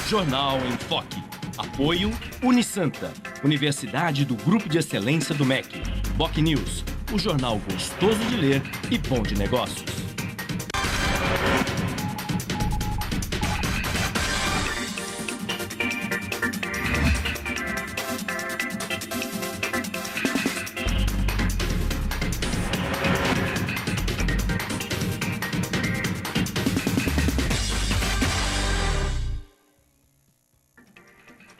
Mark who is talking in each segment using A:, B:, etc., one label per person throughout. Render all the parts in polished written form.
A: Jornal em Foque. Apoio Unisanta, Universidade do Grupo de Excelência do MEC. Boc News, o jornal gostoso de ler e bom de negócios.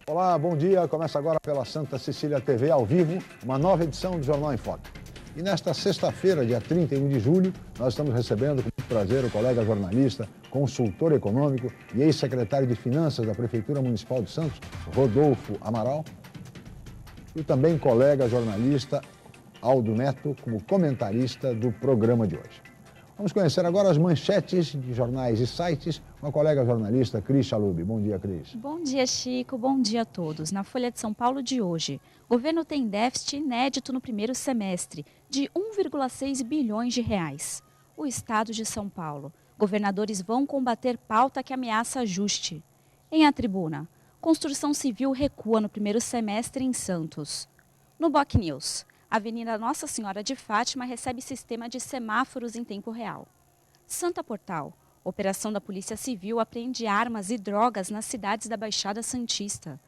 B: Olá, bom dia. Começa agora pela Santa Cecília TV, ao vivo, uma nova edição do Jornal em Foque. E nesta sexta-feira, dia 31 de julho, nós estamos recebendo com muito prazer o colega jornalista, consultor econômico e ex-secretário de Finanças da Prefeitura Municipal de Santos, Rodolfo Amaral, e também colega jornalista Aldo Neto, como comentarista do programa de hoje. Vamos conhecer agora as manchetes de jornais e sites com a colega jornalista Cris Chalub. Bom dia, Cris.
C: Bom dia, Chico. Bom dia a todos. Na Folha de São Paulo de hoje, o governo tem déficit inédito no primeiro semestre de 1,6 bilhões de reais. O estado de São Paulo. Governadores vão combater pauta que ameaça ajuste. Em A Tribuna, construção civil recua no primeiro semestre em Santos. No Boc News, a Avenida Nossa Senhora de Fátima recebe sistema de semáforos em tempo real. Santa Portal, operação da Polícia Civil apreende armas e drogas nas cidades da Baixada Santista.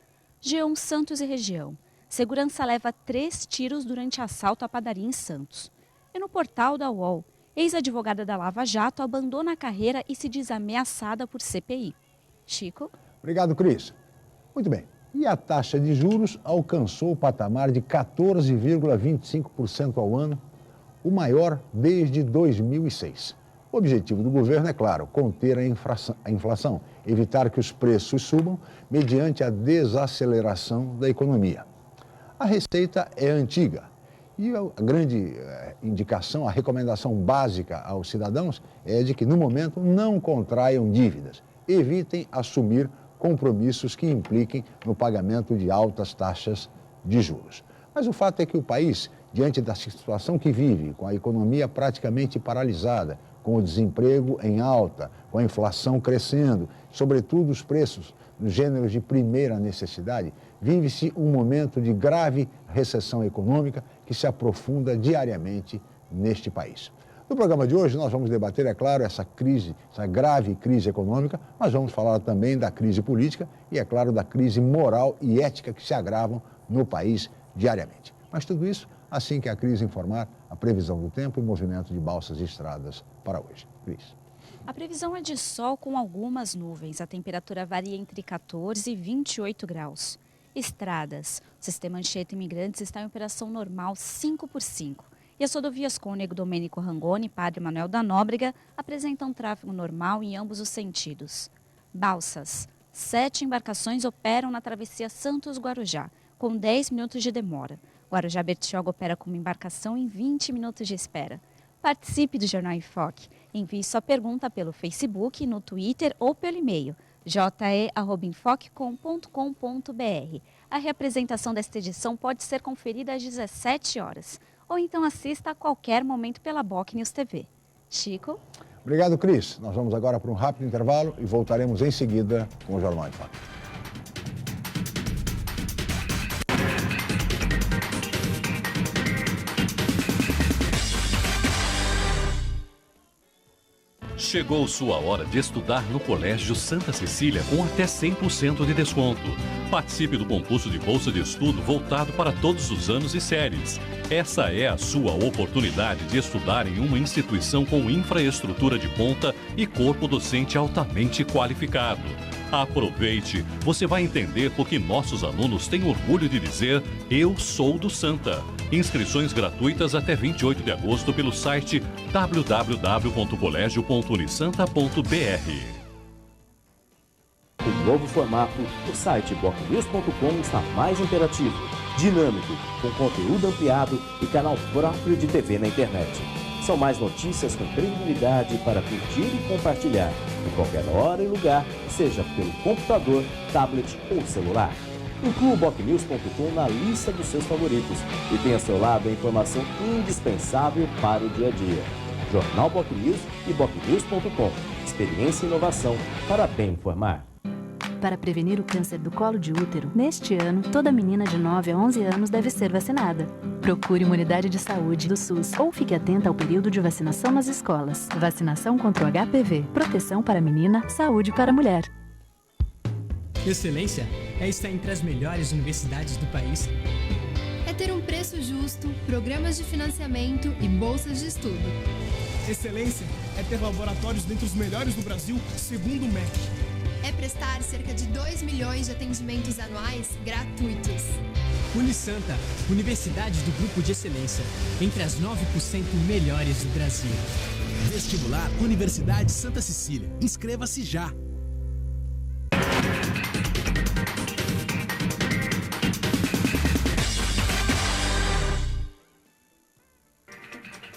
C: G1 Santos e região. Segurança leva 3 tiros durante assalto à padaria em Santos. E no portal da UOL, ex-advogada da Lava Jato abandona a carreira e se diz ameaçada por CPI. Chico?
B: Obrigado, Cris. Muito bem. E a taxa de juros alcançou o patamar de 14,25% ao ano, o maior desde 2006. O objetivo do governo é, claro, conter a inflação, evitar que os preços subam mediante a desaceleração da economia. A receita é antiga e a grande indicação, a recomendação básica aos cidadãos é de que, no momento, não contraiam dívidas, evitem assumir compromissos que impliquem no pagamento de altas taxas de juros. Mas o fato é que o país, diante da situação que vive, com a economia praticamente paralisada, com o desemprego em alta, com a inflação crescendo, sobretudo os preços nos gêneros de primeira necessidade, vive-se um momento de grave recessão econômica que se aprofunda diariamente neste país. No programa de hoje, nós vamos debater, é claro, essa crise, essa grave crise econômica, mas vamos falar também da crise política e, é claro, da crise moral e ética que se agravam no país diariamente. Mas tudo isso assim que a crise informar a previsão do tempo e movimento de balsas e estradas para hoje. Cris.
C: A previsão é de sol com algumas nuvens. A temperatura varia entre 14 e 28 graus. Estradas. O sistema Anchieta Imigrantes está em operação normal 5x5. E as rodovias Cônego Domênico Rangoni e Padre Manuel da Nóbrega apresentam tráfego normal em ambos os sentidos. Balsas. 7 embarcações operam na travessia Santos-Guarujá, com 10 minutos de demora. Guarujá-Bertioga opera como embarcação em 20 minutos de espera. Participe do Jornal em Foque. Envie sua pergunta pelo Facebook, no Twitter ou pelo e-mail je@enfoquecom.com.br. A reapresentação desta edição pode ser conferida às 17 horas. Ou então assista a qualquer momento pela Boc News TV. Chico?
B: Obrigado, Cris. Nós vamos agora para um rápido intervalo e voltaremos em seguida com o Jornal em Foque.
D: Chegou sua hora de estudar no Colégio Santa Cecília com até 100% de desconto. Participe do concurso de bolsa de estudo voltado para todos os anos e séries. Essa é a sua oportunidade de estudar em uma instituição com infraestrutura de ponta e corpo docente altamente qualificado. Aproveite, você vai entender por que nossos alunos têm orgulho de dizer "Eu sou do Santa". Inscrições gratuitas até 28 de agosto pelo site www.colégio.unisanta.br.
E: Com o novo formato, o site bocnews.com está mais interativo, dinâmico, com conteúdo ampliado e canal próprio de TV na internet. São mais notícias com credibilidade para curtir e compartilhar, em qualquer hora e lugar, seja pelo computador, tablet ou celular. Inclua o bocnews.com na lista dos seus favoritos e tenha ao seu lado a informação indispensável para o dia a dia. Jornal Boc News e bocnews.com. Experiência e inovação para bem informar.
F: Para prevenir o câncer do colo de útero, neste ano, toda menina de 9 a 11 anos deve ser vacinada. Procure uma unidade de saúde do SUS ou fique atenta ao período de vacinação nas escolas. Vacinação contra o HPV. Proteção para a menina, saúde para a mulher.
G: Excelência é estar entre as melhores universidades do país.
H: É ter um preço justo, programas de financiamento e bolsas de estudo.
G: Excelência é ter laboratórios dentre os melhores do Brasil, segundo o MEC.
H: É prestar cerca de 2 milhões de atendimentos anuais gratuitos.
G: Unisanta, Universidade do Grupo de Excelência, entre as 9% melhores do Brasil.
I: Vestibular Universidade Santa Cecília. Inscreva-se já!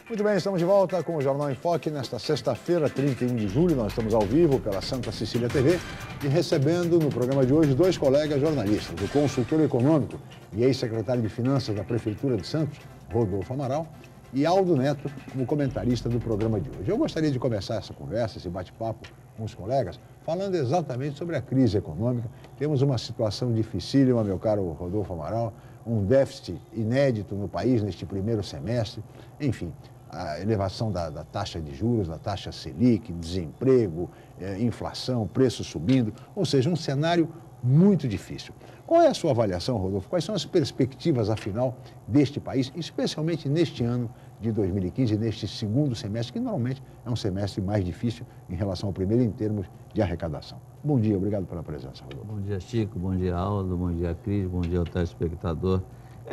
B: Muito bem, estamos de volta com o Jornal em Foque nesta sexta-feira, 31 de julho. Nós estamos ao vivo pela Santa Cecília TV e recebendo no programa de hoje 2 colegas jornalistas, o consultor econômico e ex-secretário de Finanças da Prefeitura de Santos, Rodolfo Amaral, e Aldo Neto, como comentarista do programa de hoje. Eu gostaria de começar essa conversa, esse bate-papo com os colegas, falando exatamente sobre a crise econômica. Temos uma situação dificílima, meu caro Rodolfo Amaral, um déficit inédito no país neste primeiro semestre, enfim, a elevação da taxa de juros, da taxa Selic, desemprego, inflação, preços subindo, ou seja, um cenário muito difícil. Qual é a sua avaliação, Rodolfo? Quais são as perspectivas, afinal, deste país, especialmente neste ano de 2015, neste segundo semestre, que normalmente é um semestre mais difícil em relação ao primeiro em termos de arrecadação? Bom dia, obrigado pela presença, Rodolfo.
J: Bom dia, Chico, bom dia, Aldo, bom dia, Cris, bom dia ao telespectador.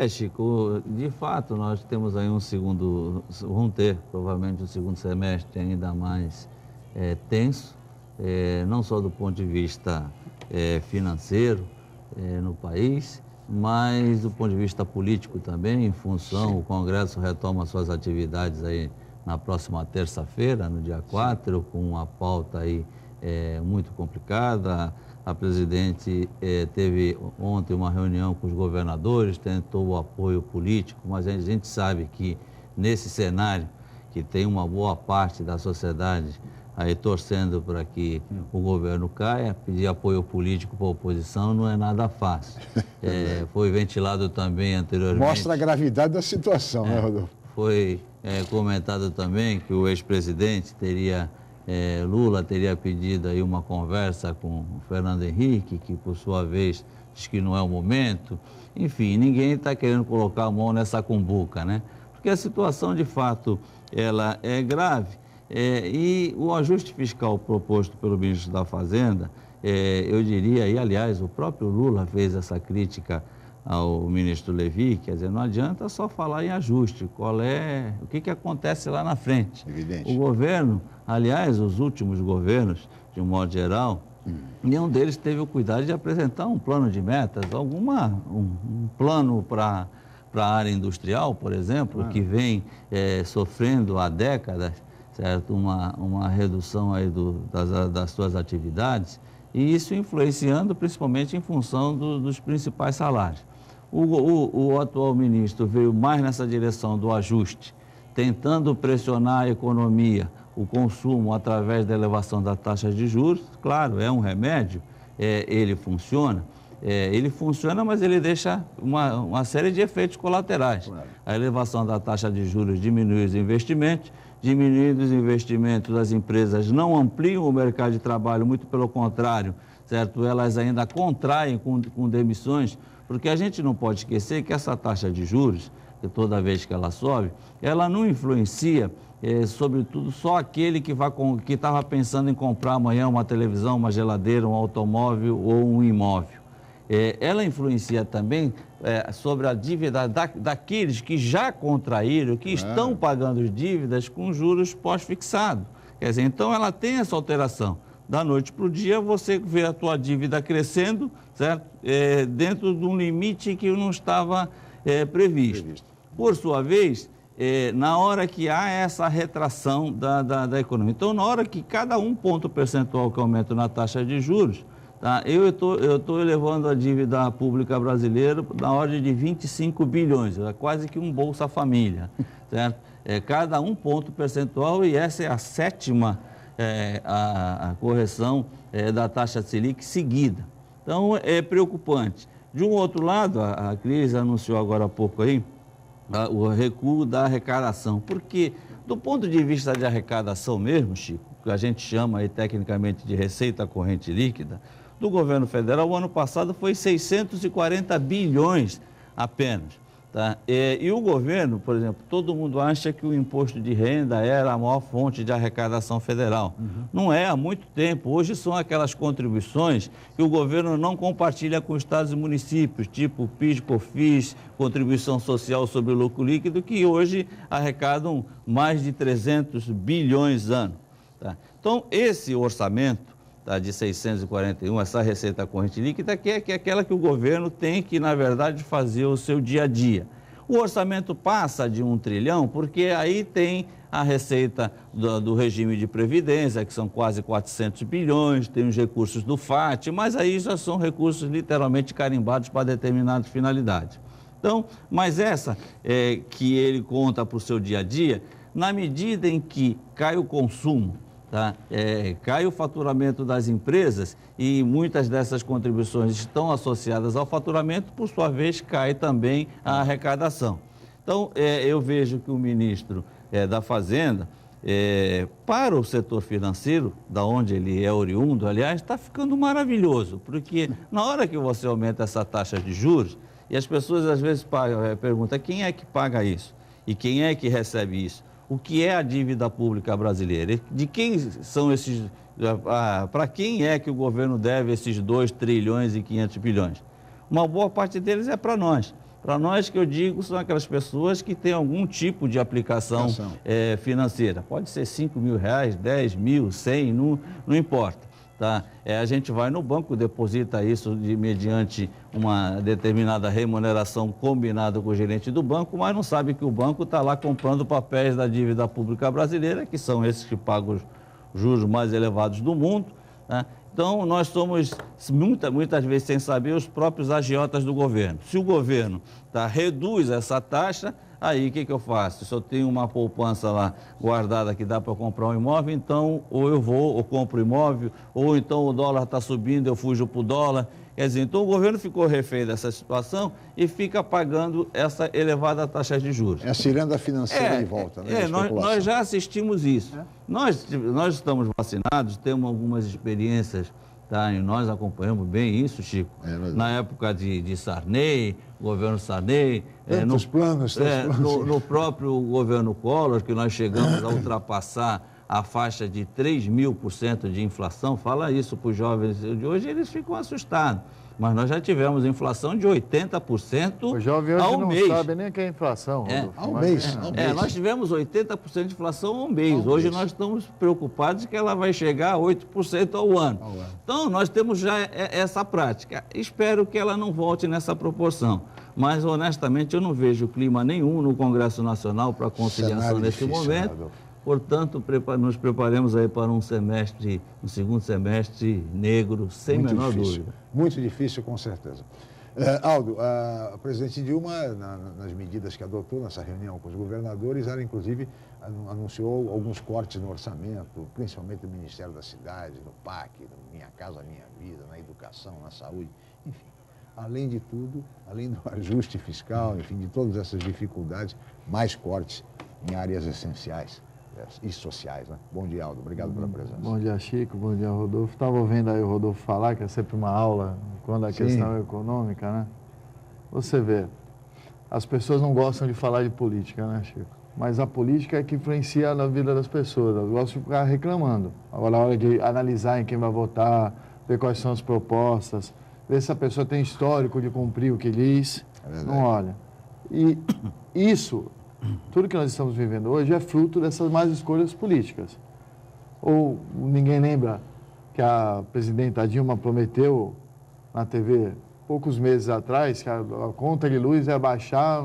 J: Chico, de fato, nós temos aí vamos ter provavelmente um segundo semestre ainda mais tenso, não só do ponto de vista financeiro no país, mas do ponto de vista político também, em função, o Congresso retoma suas atividades aí na próxima terça-feira, no dia 4, com uma pauta aí muito complicada. A presidente teve ontem uma reunião com os governadores, tentou o apoio político, mas a gente sabe que nesse cenário, que tem uma boa parte da sociedade aí torcendo para que o governo caia, pedir apoio político para a oposição não é nada fácil. Foi ventilado também anteriormente...
B: Mostra a gravidade da situação, né, Rodolfo?
J: Foi comentado também que o ex-presidente Lula teria pedido aí uma conversa com o Fernando Henrique, que por sua vez diz que não é o momento. Enfim, ninguém está querendo colocar a mão nessa cumbuca, né? Porque a situação, de fato, ela é grave. E o ajuste fiscal proposto pelo ministro da Fazenda, eu diria, e aliás, o próprio Lula fez essa crítica ao ministro Levi, quer dizer, não adianta só falar em ajuste, o que acontece lá na frente.
B: Evidente.
J: O governo, aliás, os últimos governos, de um modo geral, nenhum deles teve o cuidado de apresentar um plano de metas, um plano para a área industrial, por exemplo, que vem sofrendo há décadas, certo? Uma redução aí das suas atividades, e isso influenciando principalmente em função dos principais salários. O atual ministro veio mais nessa direção do ajuste, tentando pressionar a economia, o consumo através da elevação da taxa de juros. Claro, é um remédio, ele funciona, mas ele deixa uma série de efeitos colaterais. Claro. A elevação da taxa de juros diminui os investimentos, diminuindo os investimentos, as empresas não ampliam o mercado de trabalho, muito pelo contrário, certo? Elas ainda contraem com demissões, porque a gente não pode esquecer que essa taxa de juros, que toda vez que ela sobe, ela não influencia, sobretudo, só aquele que estava pensando em comprar amanhã uma televisão, uma geladeira, um automóvel ou um imóvel. Ela influencia também sobre a dívida daqueles que já contraíram, que estão pagando dívidas com juros pós-fixados. Quer dizer, então ela tem essa alteração. Da noite para o dia, você vê a tua dívida crescendo, certo? Dentro de um limite que não estava previsto. Por sua vez, na hora que há essa retração da economia. Então, na hora que cada ponto percentual que aumenta na taxa de juros, tá, eu estou elevando a dívida pública brasileira na ordem de 25 bilhões, quase que um Bolsa Família, certo? Cada ponto percentual, e essa é a sétima a correção da taxa Selic seguida. Então, é preocupante. De um outro lado, a Cris anunciou agora há pouco aí o recuo da arrecadação, porque do ponto de vista de arrecadação mesmo, Chico, que a gente chama aí tecnicamente de receita corrente líquida, do governo federal, o ano passado foi 640 bilhões apenas. Tá? E o governo, por exemplo, todo mundo acha que o imposto de renda era a maior fonte de arrecadação federal. Não é há muito tempo. Hoje são aquelas contribuições que o governo não compartilha com estados e municípios, tipo PIS, COFINS, contribuição social sobre o lucro líquido, que hoje arrecadam mais de 300 bilhões ano. Tá? Então, esse orçamento de 641, essa receita corrente líquida, que é aquela que o governo tem que, na verdade, fazer o seu dia a dia. O orçamento passa de 1 trilhão, porque aí tem a receita do regime de previdência, que são quase 400 bilhões, tem os recursos do FAT, mas aí já são recursos literalmente carimbados para determinadas finalidades. Então, mas essa que ele conta para o seu dia a dia, na medida em que cai o consumo, tá? Cai o faturamento das empresas e muitas dessas contribuições estão associadas ao faturamento, por sua vez cai também a arrecadação. Então, eu vejo que o ministro da Fazenda, para o setor financeiro, da onde ele é oriundo, aliás, está ficando maravilhoso, porque na hora que você aumenta essa taxa de juros, e as pessoas às vezes perguntam quem é que paga isso e quem é que recebe isso. O que é a dívida pública brasileira? De quem são esses... Para quem é que o governo deve esses 2 trilhões e 500 bilhões? Uma boa parte deles é para nós. Para nós, que eu digo, são aquelas pessoas que têm algum tipo de aplicação financeira. Pode ser 5 mil reais, 10 mil, 100, não importa. Tá? A gente vai no banco, deposita isso mediante uma determinada remuneração combinada com o gerente do banco, mas não sabe que o banco está lá comprando papéis da dívida pública brasileira, que são esses que pagam os juros mais elevados do mundo. Tá? Então, nós somos, muitas vezes, sem saber, os próprios agiotas do governo. Se o governo reduz essa taxa, aí o que eu faço? Se eu tenho uma poupança lá guardada que dá para comprar um imóvel, então ou eu vou, ou compro imóvel, ou então o dólar está subindo, eu fujo para o dólar. Quer dizer, então o governo ficou refém dessa situação e fica pagando essa elevada taxa de juros.
B: É a ciranda financeira em volta, né?
J: Nós já assistimos isso. Nós estamos vacinados, temos algumas experiências, tá? E nós acompanhamos bem isso, Chico. Na época de Sarney, governo Sarney,
B: tantos planos.
J: No próprio governo Collor, que nós chegamos a ultrapassar a faixa de 3.000% de inflação. Fala isso para os jovens de hoje, eles ficam assustados. Mas nós já tivemos inflação de 80%
K: o jovem hoje
J: ao mês.
K: Não sabe nem o que é inflação.
B: Ao mês.
J: Nós tivemos 80% de inflação ao mês. Hoje nós estamos preocupados que ela vai chegar a 8% ao ano. Então, nós temos já essa prática. Espero que ela não volte nessa proporção. Mas, honestamente, eu não vejo clima nenhum no Congresso Nacional para conciliação nesse momento. Portanto, nos preparemos aí para um segundo semestre negro, sem menor dúvida.
B: Muito difícil, com certeza. Aldo, a presidente Dilma, nas medidas que adotou nessa reunião com os governadores, ela inclusive anunciou alguns cortes no orçamento, principalmente no Ministério da Cidade, no PAC, no Minha Casa Minha Vida, na educação, na saúde, enfim. Além de tudo, além do ajuste fiscal, enfim, de todas essas dificuldades, mais cortes em áreas essenciais e sociais, né? Bom dia, Aldo. Obrigado pela presença.
K: Bom dia, Chico. Bom dia, Rodolfo. Estava ouvindo aí o Rodolfo falar, que é sempre uma aula quando a questão é econômica, né? Você vê, as pessoas não gostam de falar de política, né, Chico? Mas a política é que influencia na vida das pessoas. Elas gostam de ficar reclamando. Agora, na hora de analisar em quem vai votar, ver quais são as propostas, ver se a pessoa tem histórico de cumprir o que diz, não olha. E isso... Tudo que nós estamos vivendo hoje é fruto dessas más escolhas políticas. Ou ninguém lembra que a presidenta Dilma prometeu na TV, poucos meses atrás, que a conta de luz ia baixar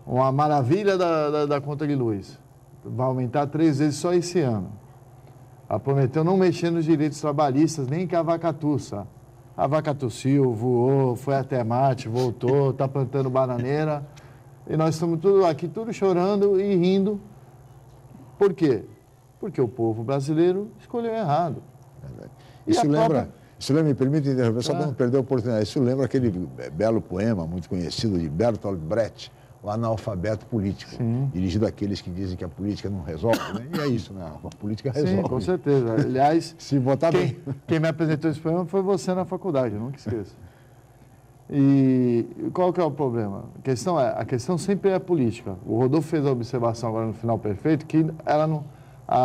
K: uma maravilha da conta de luz. Vai aumentar 3 vezes só esse ano. Ela prometeu não mexer nos direitos trabalhistas, nem que a vaca tussa. A vaca tossiu, voou, foi até mate, voltou, está plantando bananeira... E nós estamos aqui tudo chorando e rindo. Por quê? Porque o povo brasileiro escolheu errado.
B: Isso me permite interromper, só para não perder a oportunidade. Isso lembra aquele belo poema muito conhecido de Bertolt Brecht, O Analfabeto Político, dirigido àqueles que dizem que a política não resolve, né? E é isso, né? A política resolve.
K: Sim, com certeza. Aliás,
B: se votar bem.
K: Quem me apresentou esse poema foi você na faculdade, nunca esqueça. E qual que é o problema? A questão sempre é a política. O Rodolfo fez a observação agora no final perfeito que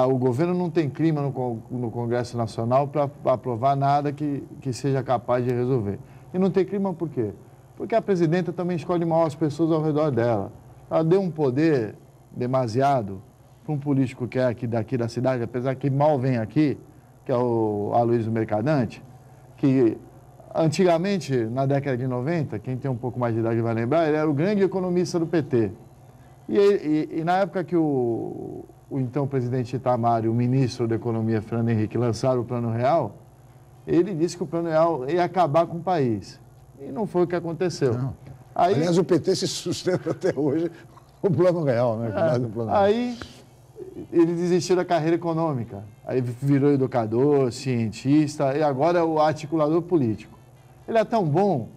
K: o governo não tem clima no Congresso Nacional para aprovar nada que seja capaz de resolver. E não tem clima por quê? Porque a presidenta também escolhe mal as pessoas ao redor dela. Ela deu um poder demasiado para um político que é daqui da cidade, apesar que mal vem aqui, que é o Aloysio Mercadante, que antigamente, na década de 90, quem tem um pouco mais de idade vai lembrar, ele era o grande economista do PT. E na época que o então presidente Itamar e o ministro da Economia, Fernando Henrique, lançaram o Plano Real, ele disse que o Plano Real ia acabar com o país. E não foi o que aconteceu.
B: Aliás, o PT se sustenta até hoje com o Plano Real, né?
K: Aí ele desistiu da carreira econômica. Aí virou educador, cientista e agora é o articulador político. Ele é tão bom,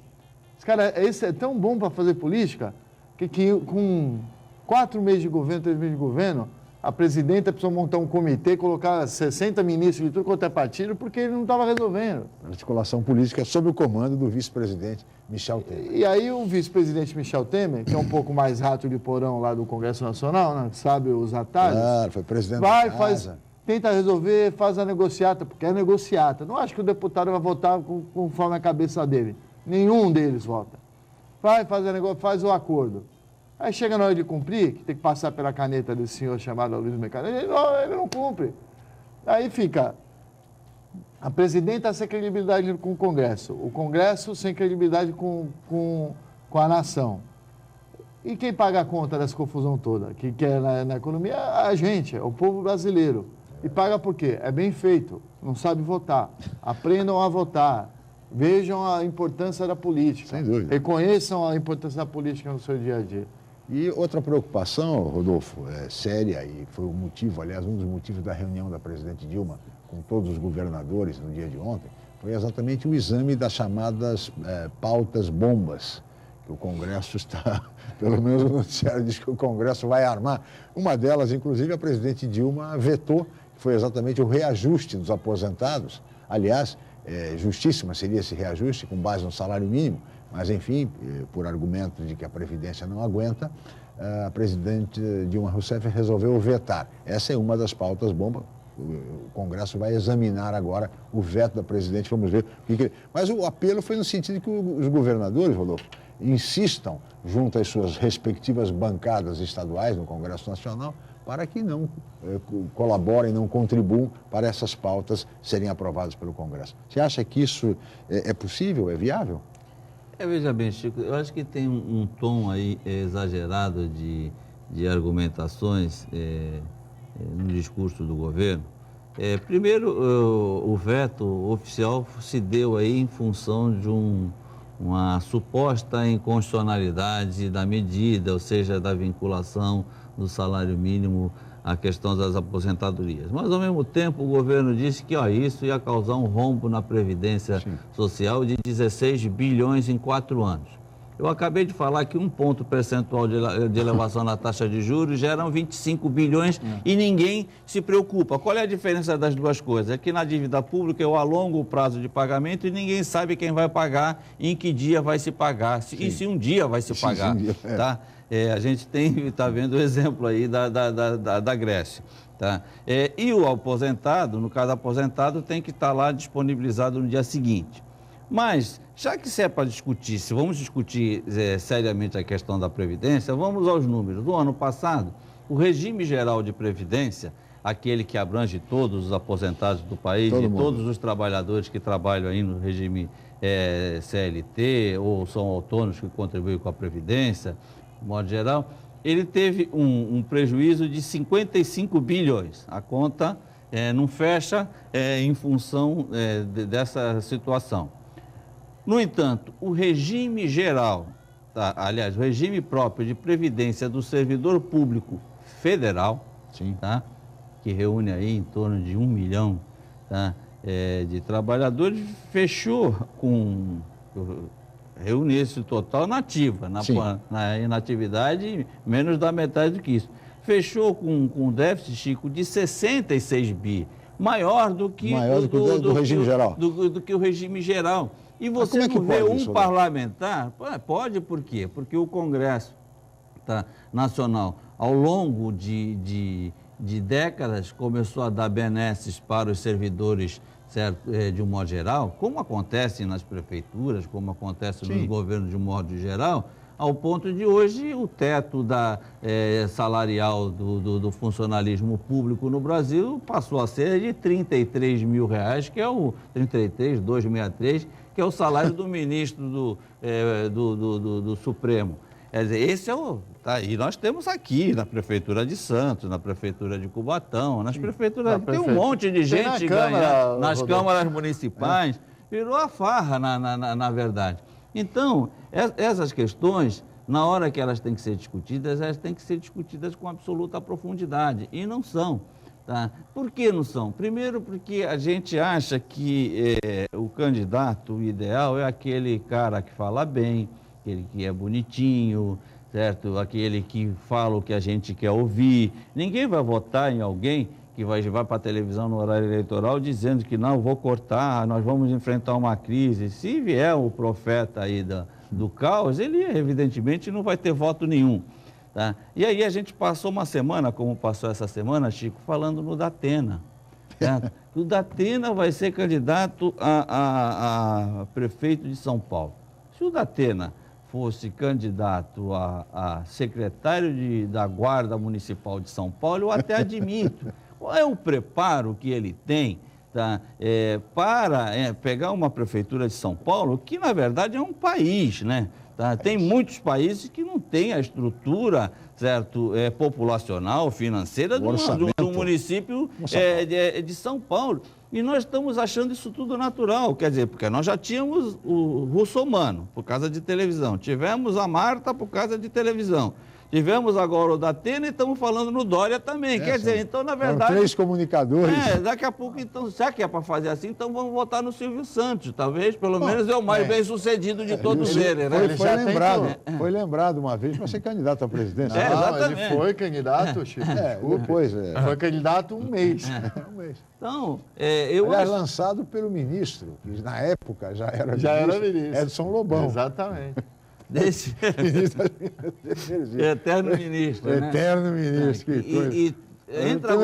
K: esse é tão bom para fazer política, que com 4 meses de governo, 3 meses de governo, a presidenta precisou montar um comitê, colocar 60 ministros de tudo quanto é partido, porque ele não estava resolvendo.
B: A articulação política é sob o comando do vice-presidente Michel Temer.
K: E aí o vice-presidente Michel Temer, que é um pouco mais rato de porão lá do Congresso Nacional, né, sabe os atalhos.
B: Claro, foi presidente da casa.
K: Tenta resolver, faz a negociata, porque é negociata. Não acho que o deputado vai votar conforme a cabeça dele. Nenhum deles vota. Faz o acordo. Aí chega na hora de cumprir, que tem que passar pela caneta desse senhor chamado Aloysio Mercadante, ele não cumpre. Aí fica a presidenta sem credibilidade com o Congresso, o Congresso sem credibilidade com a nação. E quem paga a conta dessa confusão toda? Que é na economia? A gente, é o povo brasileiro. E paga por quê? É bem feito, não sabe votar. Aprendam a votar. Vejam a importância da política.
B: Sem dúvida.
K: Reconheçam a importância da política no seu dia a dia.
B: E outra preocupação, Rodolfo, séria, e foi o motivo, aliás, um dos motivos da reunião da presidente Dilma com todos os governadores no dia de ontem, foi exatamente o exame das chamadas pautas bombas, que o Congresso está, pelo menos o noticiário diz que o Congresso vai armar. Uma delas, inclusive, a presidente Dilma vetou, que foi exatamente o reajuste dos aposentados. Aliás, justíssima seria esse reajuste com base no salário mínimo, mas, enfim, por argumento de que a Previdência não aguenta, a presidente Dilma Rousseff resolveu vetar. Essa é uma das pautas bomba. O Congresso vai examinar agora o veto da presidente, vamos ver o que... Mas o apelo foi no sentido que os governadores, Rodolfo, insistam junto às suas respectivas bancadas estaduais no Congresso Nacional para que não colaborem, não contribuam para essas pautas serem aprovadas pelo Congresso. Você acha que isso é possível, é viável?
J: Veja bem, Chico, eu acho que tem um tom aí exagerado de argumentações no discurso do governo. Primeiro, o veto oficial se deu aí em função de uma suposta inconstitucionalidade da medida, ou seja, da vinculação do salário mínimo à questão das aposentadorias. Mas, ao mesmo tempo, o governo disse que isso ia causar um rombo na Previdência Social de 16 bilhões em 4 anos. Eu acabei de falar que 1 ponto percentual de elevação na taxa de juros geram 25 bilhões e ninguém se preocupa. Qual é a diferença das duas coisas? É que na dívida pública eu alongo o prazo de pagamento e ninguém sabe quem vai pagar, em que dia vai se pagar, e se um dia vai se pagar. Tá? A gente está vendo o exemplo aí da Grécia. Tá? E o aposentado, no caso aposentado, tem que estar lá disponibilizado no dia seguinte. Mas, já que se é para discutir, se vamos discutir seriamente a questão da Previdência, vamos aos números. Do ano passado, o regime geral de Previdência, aquele que abrange todos os aposentados do país todos os trabalhadores que trabalham aí no regime CLT ou são autônomos que contribuem com a Previdência, de modo geral, ele teve um prejuízo de 55 bilhões. A conta não fecha em função dessa situação. No entanto, o regime geral, aliás, o regime próprio de previdência do servidor público federal, tá? Que reúne aí em torno de 1 milhão, tá? de trabalhadores fechou com... reunisse o total nativa, na inatividade, menos da metade do que isso. Fechou com um déficit, Chico, de 66 bi, maior do que
B: do regime geral.
J: Do que o regime geral. E você não vê um parlamentar? Pode, por quê? Porque o Congresso Nacional, ao longo de décadas, começou a dar benesses para os servidores, certo, de um modo geral, como acontece nas prefeituras, como acontece nos governos de um modo geral, ao ponto de hoje o teto salarial do funcionalismo público no Brasil passou a ser de R$33 mil, que é o 33.263, que é o salário do ministro do Supremo. Quer dizer, esse é o... E nós temos aqui na Prefeitura de Santos, na Prefeitura de Cubatão, nas prefeituras... Tem um monte de gente ganhando nas câmaras municipais. Virou a farra, na verdade. Então, essas questões, na hora que elas têm que ser discutidas, elas têm que ser discutidas com absoluta profundidade. E não são. Tá? Por que não são? Primeiro porque a gente acha que o candidato ideal é aquele cara que fala bem, aquele que é bonitinho, certo? Aquele que fala o que a gente quer ouvir. Ninguém vai votar em alguém que vai para a televisão no horário eleitoral dizendo que não, vou cortar, nós vamos enfrentar uma crise. Se vier o profeta aí do caos, ele evidentemente não vai ter voto nenhum. Tá? E aí a gente passou uma semana, como passou essa semana, Chico, falando no Datena. Certo? O Datena vai ser candidato a prefeito de São Paulo. Se o Datena fosse candidato a secretário da Guarda Municipal de São Paulo, eu até admito. Qual é o preparo que ele tem para pegar uma prefeitura de São Paulo, que na verdade é um país, né? Tá? Tem muitos países que não têm a estrutura, certo, populacional, financeira do município de São Paulo. E nós estamos achando isso tudo natural, quer dizer, porque nós já tínhamos o Russomano, por causa de televisão, tivemos a Marta por causa de televisão, tivemos agora o Datena e estamos falando no Dória também, quer dizer, então na verdade...
B: São 3 comunicadores.
J: Daqui a pouco, então, será que é para fazer assim? Então vamos votar no Silvio Santos, talvez, pelo menos é o mais bem sucedido de todos eles, né?
B: Foi lembrado uma vez para ser candidato à presidência.
K: Ele foi candidato, Chico. Foi candidato um mês.
J: Então,
B: lançado pelo ministro, que na época já era ministro, Edson Lobão.
K: Exatamente.
J: Eterno ministro, né?
B: Eterno ministro, que coisa.
J: Entra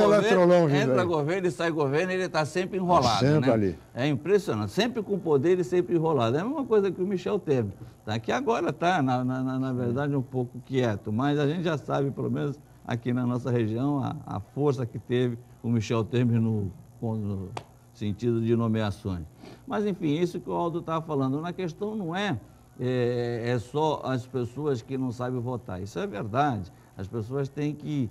J: governo e sai governo, ele está sempre enrolado.
B: Sempre,
J: né?
B: ali.
J: É impressionante, sempre com poder e sempre enrolado. É a mesma coisa que o Michel Temer, tá? Que agora está, na verdade, um pouco quieto, mas a gente já sabe, pelo menos aqui na nossa região, a força que teve o Michel Temer no sentido de nomeações. Mas, enfim, isso que o Aldo estava falando, na questão não é só as pessoas que não sabem votar. Isso é verdade. As pessoas têm que,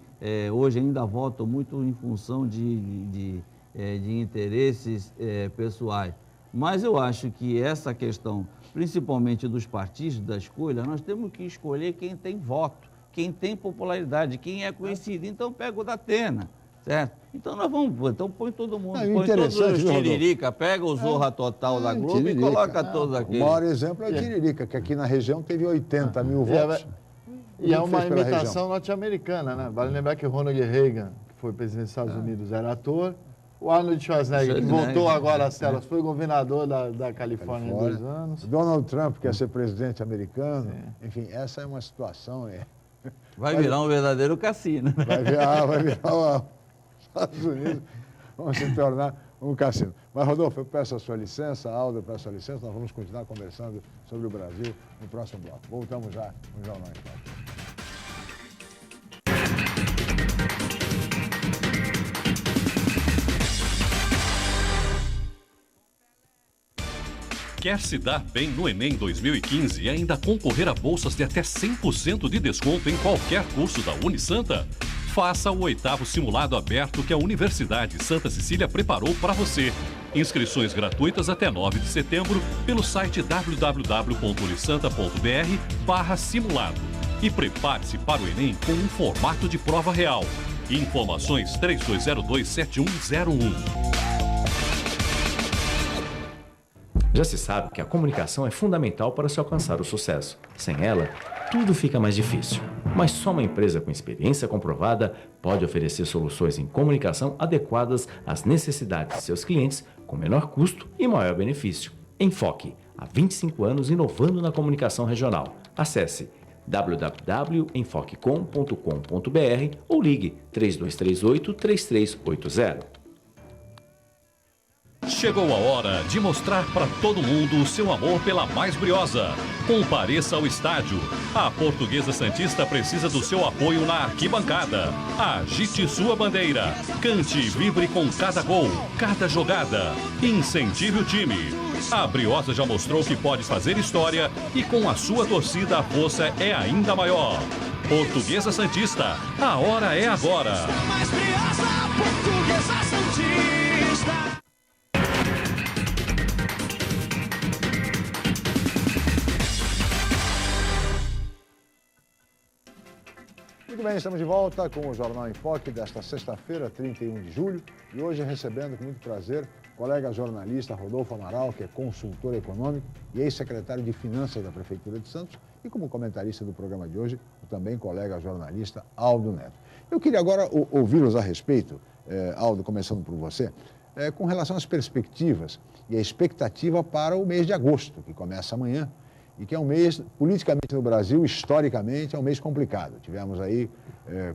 J: hoje ainda votam muito em função de interesses pessoais. Mas eu acho que essa questão, principalmente dos partidos, da escolha, nós temos que escolher quem tem voto, quem tem popularidade, quem é conhecido. Então pega o Datena, certo? Então nós vamos, põe todo mundo, põe todos os Tiririca, pega o Zorra Total da Globo Tiririca, e coloca todos aqueles.
B: O maior exemplo é o Tiririca, que aqui na região teve 80 mil votos.
K: E é uma imitação norte-americana, né? Vale lembrar que o Ronald Reagan, que foi presidente dos Estados Unidos, era ator. O Arnold Schwarzenegger, que voltou agora às telas, foi governador da Califórnia em 2 anos.
B: Donald Trump, que quer ser presidente americano. Enfim, essa é uma situação...
J: Vai virar um verdadeiro cassino.
B: Vai virar os Estados Unidos, vão se tornar um cassino. Mas, Rodolfo, eu peço a sua licença, Aldo, eu peço a sua licença, nós vamos continuar conversando sobre o Brasil no próximo bloco. Voltamos já no Jornal em Pauta.
D: Quer se dar bem no Enem 2015 e ainda concorrer a bolsas de até 100% de desconto em qualquer curso da Unisanta? Faça o 8º simulado aberto que a Universidade Santa Cecília preparou para você. Inscrições gratuitas até 9 de setembro pelo site www.unisanta.br/simulado. E prepare-se para o Enem com um formato de prova real. Informações 3202-7101.
A: Já se sabe que a comunicação é fundamental para se alcançar o sucesso. Sem ela, tudo fica mais difícil. Mas só uma empresa com experiência comprovada pode oferecer soluções em comunicação adequadas às necessidades de seus clientes com menor custo e maior benefício. Enfoque, há 25 anos inovando na comunicação regional. Acesse www.enfoquecom.com.br ou ligue 3238-3380.
D: Chegou a hora de mostrar para todo mundo o seu amor pela Mais Briosa. Compareça ao estádio. A Portuguesa Santista precisa do seu apoio na arquibancada. Agite sua bandeira. Cante e vibre com cada gol, cada jogada. Incentive o time. A Briosa já mostrou que pode fazer história e com a sua torcida a força é ainda maior. Portuguesa Santista, a hora é agora.
L: Mais Briosa, Portuguesa Santista.
B: Muito bem, estamos de volta com o Jornal em Foque desta sexta-feira, 31 de julho, e hoje recebendo com muito prazer o colega jornalista Rodolfo Amaral, que é consultor econômico e ex-secretário de Finanças da Prefeitura de Santos, e como comentarista do programa de hoje, o também colega jornalista Aldo Neto. Eu queria agora ouvi-los a respeito, Aldo, começando por você, com relação às perspectivas e a expectativa para o mês de agosto, que começa amanhã, e que é um mês, politicamente no Brasil, historicamente, é um mês complicado. Tivemos aí,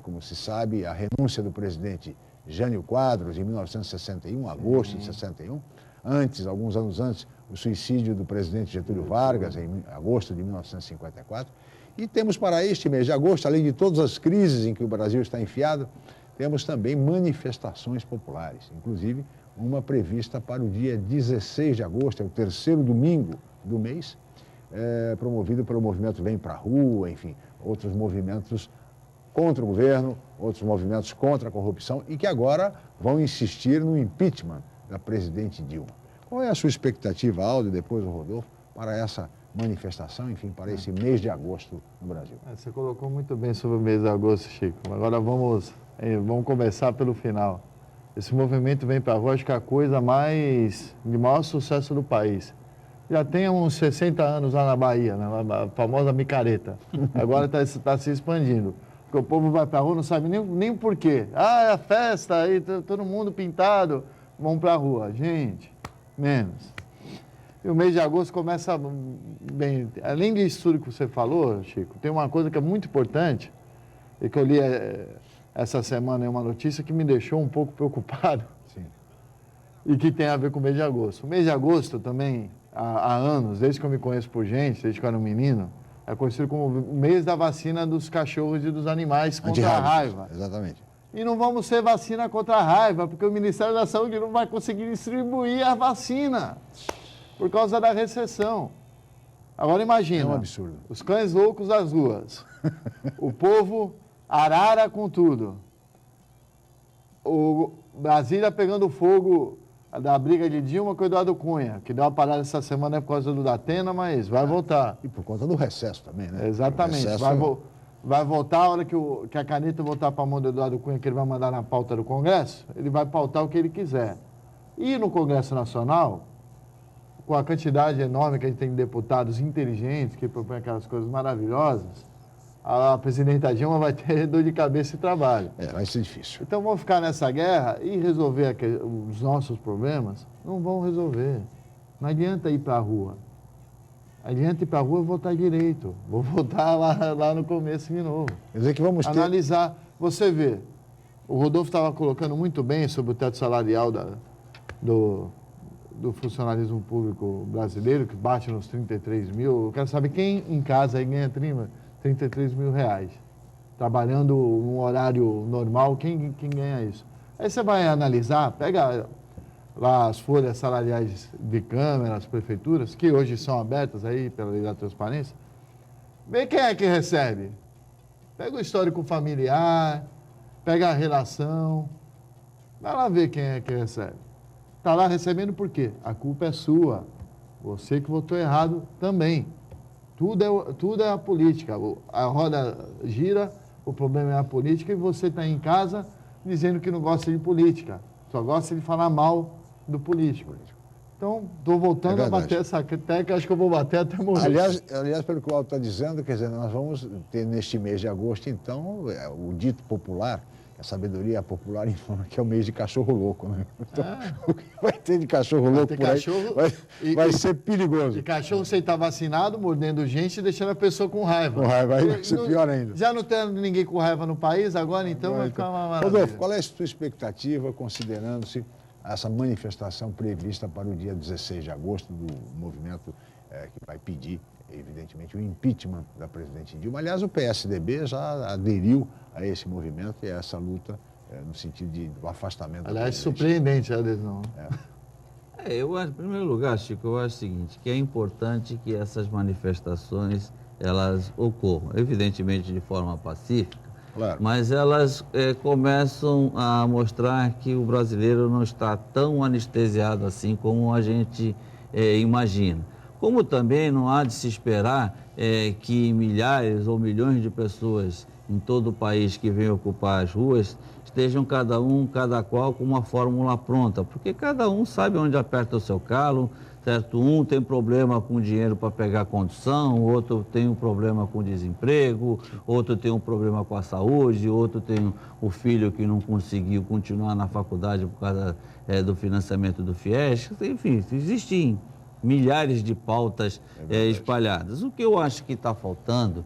B: como se sabe, a renúncia do presidente Jânio Quadros, em 1961, agosto de 61. Antes, alguns anos antes, o suicídio do presidente Getúlio Vargas, em agosto de 1954. E temos para este mês de agosto, além de todas as crises em que o Brasil está enfiado, temos também manifestações populares, inclusive uma prevista para o dia 16 de agosto, é o terceiro domingo do mês, promovido pelo movimento Vem Pra Rua, enfim, outros movimentos contra o governo, outros movimentos contra a corrupção e que agora vão insistir no impeachment da presidente Dilma. Qual é a sua expectativa, Aldo, e depois o Rodolfo, para essa manifestação, enfim, para esse mês de agosto no Brasil?
K: Você colocou muito bem sobre o mês de agosto, Chico. Agora vamos começar pelo final. Esse movimento Vem Pra Rua, acho que é a coisa de maior sucesso do país. Já tem uns 60 anos lá na Bahia, né? A famosa micareta. Agora está se expandindo. Porque o povo vai para a rua, não sabe nem por quê. É a festa, aí todo mundo pintado, vão para a rua. Gente, menos. E o mês de agosto começa bem. Além disso tudo que você falou, Chico, tem uma coisa que é muito importante, e que eu li essa semana, uma notícia que me deixou um pouco preocupado.
B: Sim.
K: E que tem a ver com o mês de agosto. O mês de agosto também, há anos, desde que eu me conheço por gente, desde que eu era um menino, é conhecido como o mês da vacina dos cachorros e dos animais contra a raiva.
B: Exatamente.
K: E não vamos ser vacina contra a raiva, porque o Ministério da Saúde não vai conseguir distribuir a vacina por causa da recessão. Agora imagina,
B: é um absurdo.
K: Os cães loucos das ruas, o povo arara com tudo, o Brasília pegando fogo da briga de Dilma com o Eduardo Cunha, que deu uma parada essa semana por causa do Datena, mas vai voltar.
B: E por conta do recesso também, né?
K: Exatamente. Vai voltar a hora que a caneta voltar para a mão do Eduardo Cunha, que ele vai mandar na pauta do Congresso, ele vai pautar o que ele quiser. E no Congresso Nacional, com a quantidade enorme que a gente tem de deputados inteligentes, que propõem aquelas coisas maravilhosas, a presidenta Dilma vai ter dor de cabeça e trabalho.
B: Vai ser difícil.
K: Então vamos ficar nessa guerra e resolver os nossos problemas? Não vão resolver. Não adianta ir para a rua. Adianta ir para a rua e votar direito. Vou votar lá no começo de novo.
B: Quer dizer que vamos
K: analisar. Você vê, o Rodolfo estava colocando muito bem sobre o teto salarial do funcionalismo público brasileiro, que bate nos 33 mil. Eu quero saber quem em casa aí ganha 33 mil reais, trabalhando num horário normal, quem ganha isso? Aí você vai analisar, pega lá as folhas salariais de câmaras, prefeituras, que hoje são abertas aí pela lei da transparência, vê quem é que recebe. Pega o histórico familiar, pega a relação, vai lá ver quem é que recebe. Está lá recebendo por quê? A culpa é sua, você que votou errado também. Tudo é a política. A roda gira, o problema é a política e você está em casa dizendo que não gosta de política. Só gosta de falar mal do político. Então, estou voltando a bater essa tecla, acho que eu vou bater até morrer.
B: Aliás, pelo que o Alto está dizendo, quer dizer, nós vamos ter neste mês de agosto, então, o dito popular, a sabedoria popular informa que é o mês de cachorro louco, né? Então, o que vai ter de cachorro louco por aí vai ser perigoso.
K: E cachorro sem estar vacinado, mordendo gente e deixando a pessoa com raiva.
B: Com raiva, aí vai ser pior ainda.
K: Já não tem ninguém com raiva no país agora, então vai ficar uma maravilha.
B: Rodolfo, qual é a sua expectativa, considerando-se essa manifestação prevista para o dia 16 de agosto do movimento que vai pedir, evidentemente, o impeachment da presidente Dilma? Aliás, o PSDB já aderiu a esse movimento e a essa luta no sentido do afastamento.
K: Aliás, surpreendente a adesão.
J: Eu acho, em primeiro lugar, Chico, eu acho o seguinte, que é importante que essas manifestações, elas ocorram, evidentemente de forma pacífica, claro. Mas elas começam a mostrar que o brasileiro não está tão anestesiado assim como a gente imagina. Como também não há de se esperar que milhares ou milhões de pessoas em todo o país que vêm ocupar as ruas estejam cada qual com uma fórmula pronta, porque cada um sabe onde aperta o seu calo, certo? Um tem problema com dinheiro para pegar condução, outro tem um problema com desemprego, outro tem um problema com a saúde, outro tem o filho que não conseguiu continuar na faculdade por causa do financiamento do FIES, enfim, existem milhares de pautas espalhadas. O que eu acho que está faltando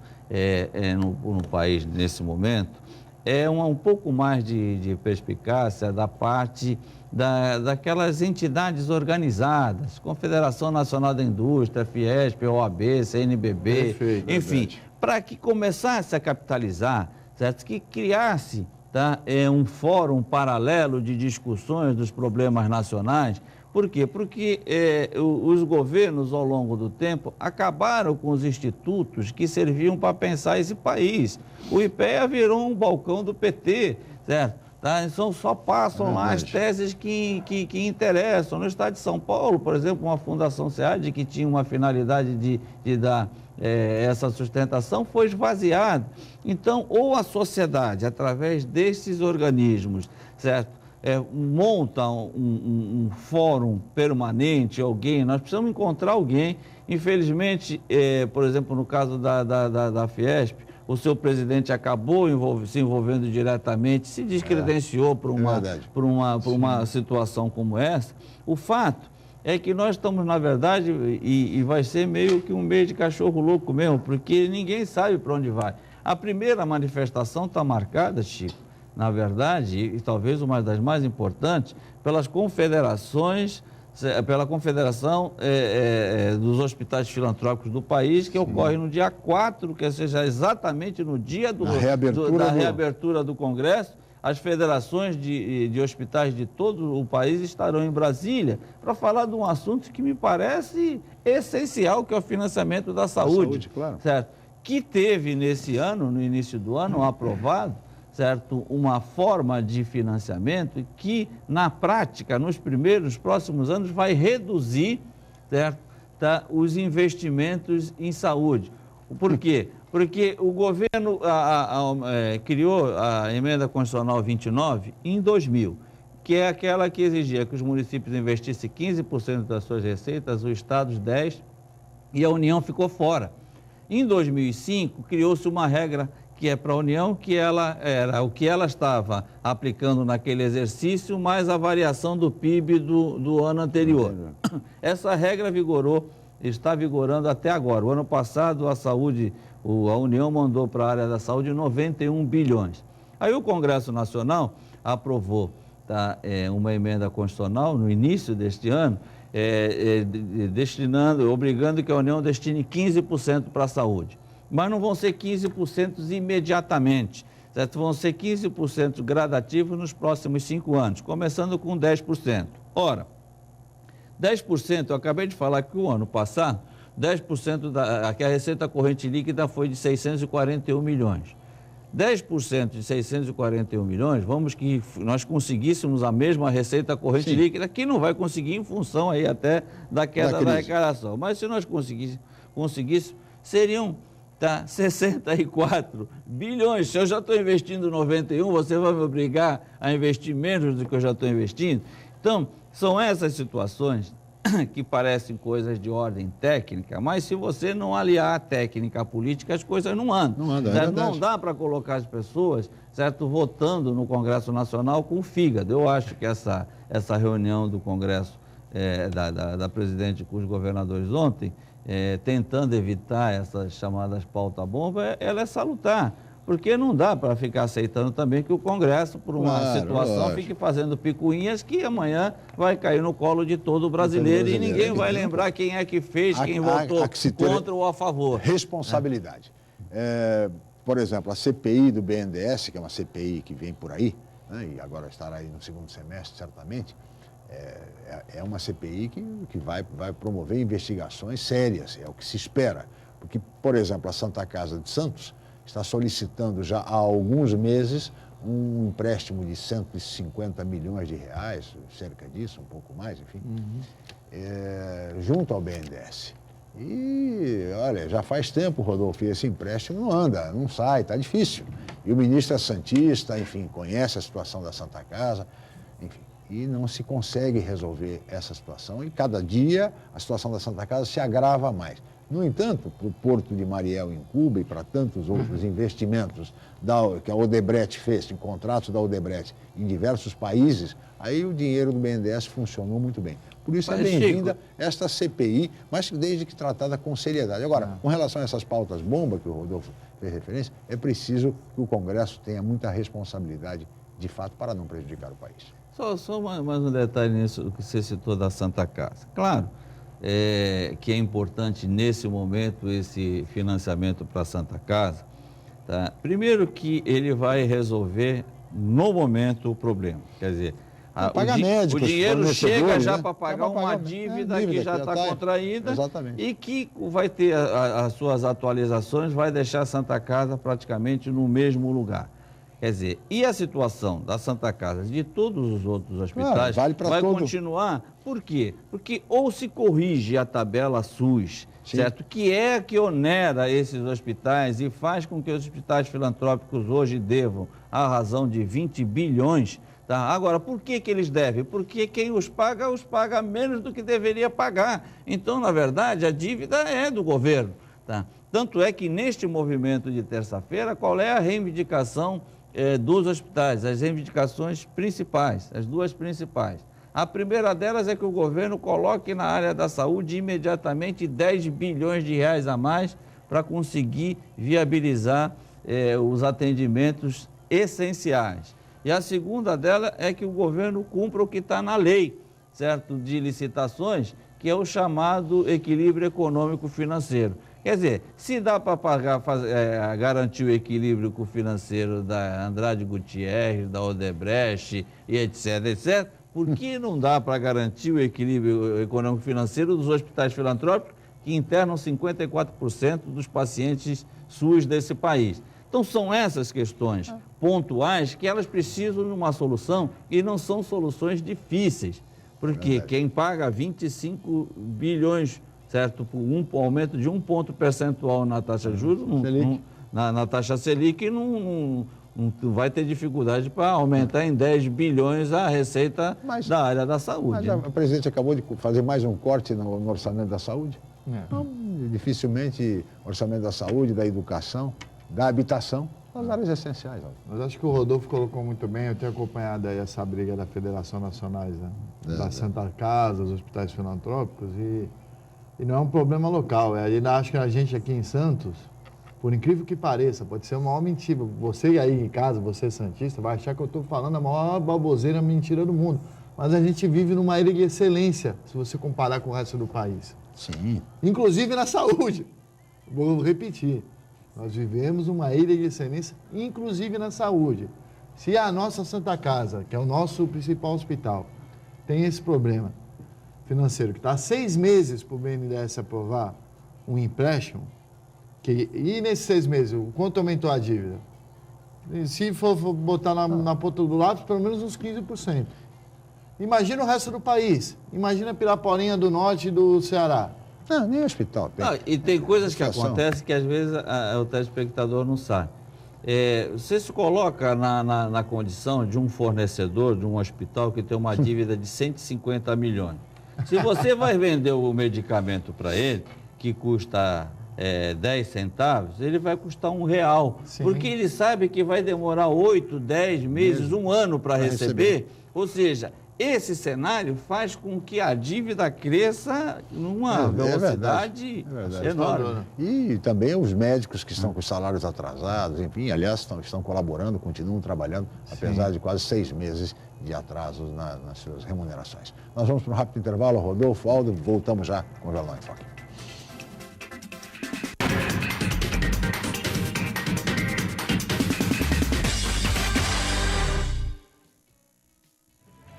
J: no país nesse momento é um pouco mais de perspicácia da parte daquelas entidades organizadas, Confederação Nacional da Indústria, Fiesp, OAB, CNBB, perfeito, enfim, para que começasse a capitalizar, certo? Que criasse um fórum paralelo de discussões dos problemas nacionais. Por quê? Porque os governos, ao longo do tempo, acabaram com os institutos que serviam para pensar esse país. O IPEA virou um balcão do PT, certo? Então, só passam lá as teses que interessam. No estado de São Paulo, por exemplo, uma fundação SEAD que tinha uma finalidade de dar essa sustentação foi esvaziada. Então, ou a sociedade, através desses organismos, certo? Monta um fórum permanente, nós precisamos encontrar alguém. Infelizmente, por exemplo, no caso da Fiesp, o seu presidente acabou se envolvendo diretamente, se descredenciou por uma situação como essa. O fato é que nós estamos, na verdade, e vai ser meio que um mês de cachorro louco mesmo, porque ninguém sabe para onde vai. A primeira manifestação está marcada, Chico, na verdade, e talvez uma das mais importantes, pela Confederação dos Hospitais Filantrópicos do país, que ocorre no dia 4, que seja exatamente no dia da reabertura do Congresso. As federações de hospitais de todo o país estarão em Brasília para falar de um assunto que me parece essencial, que é o financiamento da saúde, claro. Certo? Que teve nesse ano, no início do ano, aprovado, certo, uma forma de financiamento que, na prática, nos próximos anos, vai reduzir, certo, os investimentos em saúde. Por quê? Porque o governo criou a Emenda Constitucional 29 em 2000, que é aquela que exigia que os municípios investissem 15% das suas receitas, os estados 10%, e a União ficou fora. Em 2005, criou-se uma regra que é para a União, que ela era o que ela estava aplicando naquele exercício, mais a variação do PIB do ano anterior. Essa regra está vigorando até agora. O ano passado, a União mandou para a área da saúde 91 bilhões. Aí o Congresso Nacional aprovou uma emenda constitucional no início deste ano, obrigando que a União destine 15% para a saúde. Mas não vão ser 15% imediatamente, certo? Vão ser 15% gradativos nos próximos 5 anos, começando com 10%. Ora, 10%, eu acabei de falar que o ano passado, 10% que a receita corrente líquida foi de 641 milhões. 10% de 641 milhões, vamos que nós conseguíssemos a mesma receita corrente líquida, que não vai conseguir em função aí até da queda da arrecadação. Mas se nós conseguíssemos, seriam 64 bilhões. Se eu já estou investindo 91, você vai me obrigar a investir menos do que eu já estou investindo? Então, são essas situações que parecem coisas de ordem técnica, mas se você não aliar a técnica à política, as coisas não andam.
B: Não andam,
J: não dá para colocar as pessoas, certo, votando no Congresso Nacional com fígado. Eu acho que essa reunião do Congresso da presidente com os governadores ontem, tentando evitar essas chamadas pauta-bomba, ela é salutar. Porque não dá para ficar aceitando também que o Congresso, por uma situação, fique fazendo picuinhas que amanhã vai cair no colo de todo brasileiro e ninguém vai lembrar quem é que fez, quem votou contra ou a favor.
B: Responsabilidade. Por exemplo, a CPI do BNDES, que é uma CPI que vem por aí, né, e agora estará aí no segundo semestre, certamente, é uma CPI que vai promover investigações sérias, é o que se espera. Porque, por exemplo, a Santa Casa de Santos está solicitando já há alguns meses um empréstimo de 150 milhões de reais, cerca disso, um pouco mais, enfim, junto ao BNDES. E, olha, já faz tempo, Rodolfo, e esse empréstimo não anda, não sai, está difícil. E o ministro é santista, enfim, conhece a situação da Santa Casa, enfim, e não se consegue resolver essa situação. E cada dia a situação da Santa Casa se agrava mais. No entanto, para o Porto de Mariel em Cuba e para tantos outros investimentos que a Odebrecht fez, em contratos da Odebrecht em diversos países, aí o dinheiro do BNDES funcionou muito bem. Por isso é bem-vinda esta CPI, mas desde que tratada com seriedade. Agora, com relação a essas pautas-bomba que o Rodolfo fez referência, é preciso que o Congresso tenha muita responsabilidade, de fato, para não prejudicar o país.
J: Só mais um detalhe nisso que você citou da Santa Casa. Claro, que é importante nesse momento esse financiamento para a Santa Casa. Tá? Primeiro que ele vai resolver no momento o problema. Quer dizer, o dinheiro chega já, né, para pagar uma dívida que já está contraída. Exatamente. E que vai ter as suas atualizações, vai deixar a Santa Casa praticamente no mesmo lugar. Quer dizer, e a situação da Santa Casa, de todos os outros hospitais, vai continuar? Por quê? Porque ou se corrige a tabela SUS, certo? Que onera esses hospitais e faz com que os hospitais filantrópicos hoje devam à razão de 20 bilhões. Tá? Agora, por que eles devem? Porque quem os paga menos do que deveria pagar. Então, na verdade, a dívida é do governo. Tá? Tanto é que neste movimento de terça-feira, qual é a reivindicação dos hospitais, as reivindicações principais, as duas principais? A primeira delas é que o governo coloque na área da saúde imediatamente 10 bilhões de reais a mais para conseguir viabilizar os atendimentos essenciais. E a segunda dela é que o governo cumpra o que está na lei, certo, de licitações, que é o chamado equilíbrio econômico-financeiro. Quer dizer, se dá para garantir o equilíbrio financeiro da Andrade Gutierrez, da Odebrecht e etc., por que não dá para garantir o equilíbrio econômico-financeiro dos hospitais filantrópicos que internam 54% dos pacientes SUS desse país? Então, são essas questões pontuais que elas precisam de uma solução e não são soluções difíceis, porque quem paga 25 bilhões, certo, por um aumento de 1 ponto percentual na taxa de juros, na taxa Selic, não vai ter dificuldade para aumentar em 10 bilhões a receita da área da saúde.
B: Mas o presidente acabou de fazer mais um corte no orçamento da saúde. Então, dificilmente o orçamento da saúde, da educação, da habitação, as áreas essenciais.
K: Mas acho que o Rodolfo colocou muito bem, eu tenho acompanhado aí essa briga da Federação Nacionais, né? Da Santa Casa, dos hospitais filantrópicos, e não é um problema local. Acho que a gente aqui em Santos, por incrível que pareça, pode ser uma maior mentira. Você aí em casa, você santista, vai achar que eu estou falando a maior baboseira, mentira do mundo. Mas a gente vive numa ilha de excelência, se você comparar com o resto do país.
B: Sim.
K: Inclusive na saúde. Vou repetir. Nós vivemos uma ilha de excelência, inclusive na saúde. Se a nossa Santa Casa, que é o nosso principal hospital, tem esse problema financeiro, que está há 6 meses para o BNDES aprovar um empréstimo, e nesses 6 meses, o quanto aumentou a dívida? E se for botar na ponta do lápis, pelo menos uns 15%. Imagina o resto do país. Imagina Piraporinha do Norte e do Ceará.
B: Não, nem hospital tem.
J: E tem coisas que acontecem que às vezes o telespectador não sabe. Você se coloca na condição de um fornecedor, de um hospital que tem uma dívida de 150 milhões. Se você vai vender o medicamento para ele, que custa 10 centavos, ele vai custar R$1. Sim. Porque ele sabe que vai demorar 8, 10 meses, um ano para receber. Ou seja, esse cenário faz com que a dívida cresça numa velocidade enorme.
B: E também os médicos que estão com os salários atrasados, enfim, aliás, estão colaborando, continuam trabalhando, apesar de quase 6 meses de atraso nas suas remunerações. Nós vamos para um rápido intervalo. Rodolfo, Aldo, voltamos já com o Jornal em Foque.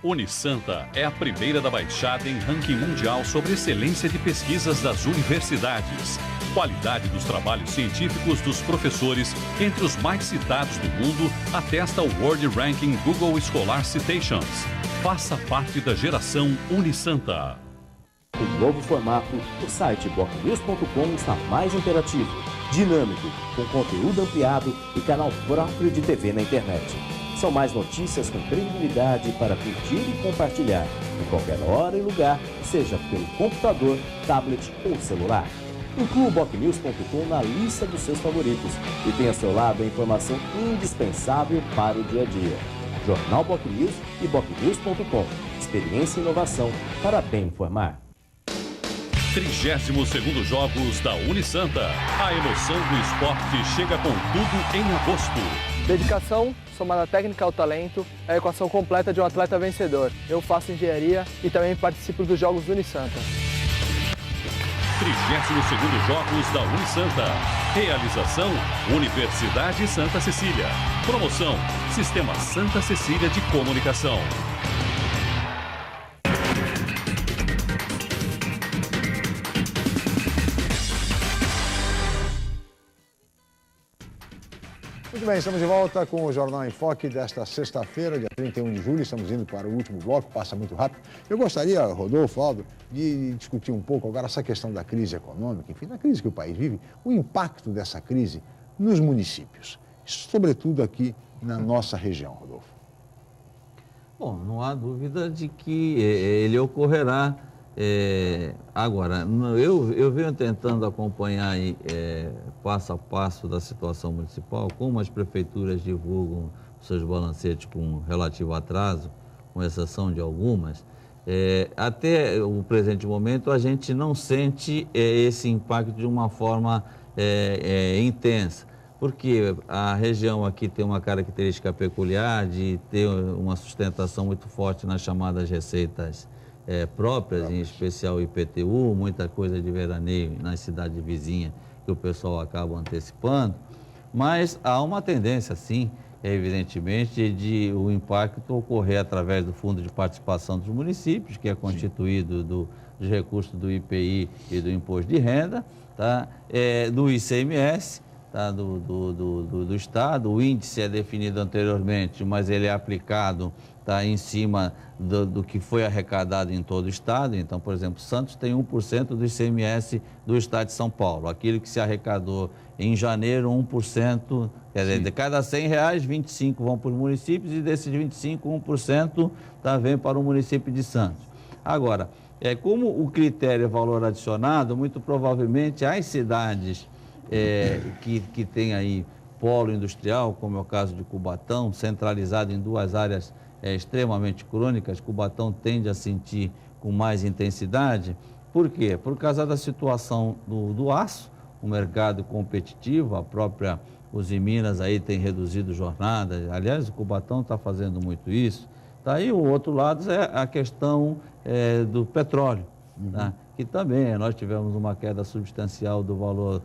D: Unisanta é a primeira da Baixada em ranking mundial sobre excelência de pesquisas das universidades. Qualidade dos trabalhos científicos dos professores entre os mais citados do mundo atesta o World Ranking Google Scholar Citations. Faça parte da geração Unisanta.
E: O novo formato, o site bocnews.com está mais interativo, dinâmico, com conteúdo ampliado e canal próprio de TV na internet. São mais notícias com credibilidade para curtir e compartilhar, em qualquer hora e lugar, seja pelo computador, tablet ou celular. Inclua o bocnews.com na lista dos seus favoritos e tenha ao seu lado a informação indispensável para o dia a dia. Jornal Bocnews e bocnews.com. Experiência e inovação para bem informar.
D: 32º Jogos da Unisanta. A emoção do esporte chega com tudo em agosto.
M: Dedicação somada à técnica ao talento é a equação completa de um atleta vencedor. Eu faço engenharia e também participo dos Jogos do Unisanta.
D: 32º Jogos da Unisanta. Realização: Universidade Santa Cecília. Promoção: Sistema Santa Cecília de Comunicação.
B: Muito bem, estamos de volta com o Jornal em Foque desta sexta-feira, dia 31 de julho. Estamos indo para o último bloco, passa muito rápido. Eu gostaria, Rodolfo, Aldo, de discutir um pouco agora essa questão da crise econômica, enfim, da crise que o país vive, o impacto dessa crise nos municípios, sobretudo aqui na nossa região, Rodolfo.
J: Bom, não há dúvida de que ele ocorrerá. Agora, eu venho tentando acompanhar aí, passo a passo da situação municipal, como as prefeituras divulgam seus balancetes com relativo atraso, com exceção de algumas. Até o presente momento, a gente não sente esse impacto de uma forma intensa, porque a região aqui tem uma característica peculiar de ter uma sustentação muito forte nas chamadas receitas próprias, em especial o IPTU, muita coisa de veraneio nas cidades vizinhas que o pessoal acaba antecipando, mas há uma tendência, sim, evidentemente, de o impacto ocorrer através do Fundo de Participação dos Municípios, que é constituído dos recursos do IPI e do Imposto de Renda, tá? Do ICMS, tá? do Estado. O índice é definido anteriormente, mas ele é aplicado em cima do que foi arrecadado em todo o Estado. Então, por exemplo, Santos tem 1% do ICMS do Estado de São Paulo. Aquilo que se arrecadou em janeiro, 1%, quer dizer, de cada R$100, 25 vão para os municípios e desses 25, 1% vem para o município de Santos. Agora, como o critério é valor adicionado, muito provavelmente as cidades que têm aí polo industrial, como é o caso de Cubatão, centralizado em duas áreas extremamente crônicas, Cubatão tende a sentir com mais intensidade. Por quê? Por causa da situação do aço, o mercado competitivo, a própria Usiminas aí tem reduzido jornadas, aliás, o Cubatão está fazendo muito isso. Daí o outro lado é a questão do petróleo, tá? Que também nós tivemos uma queda substancial do valor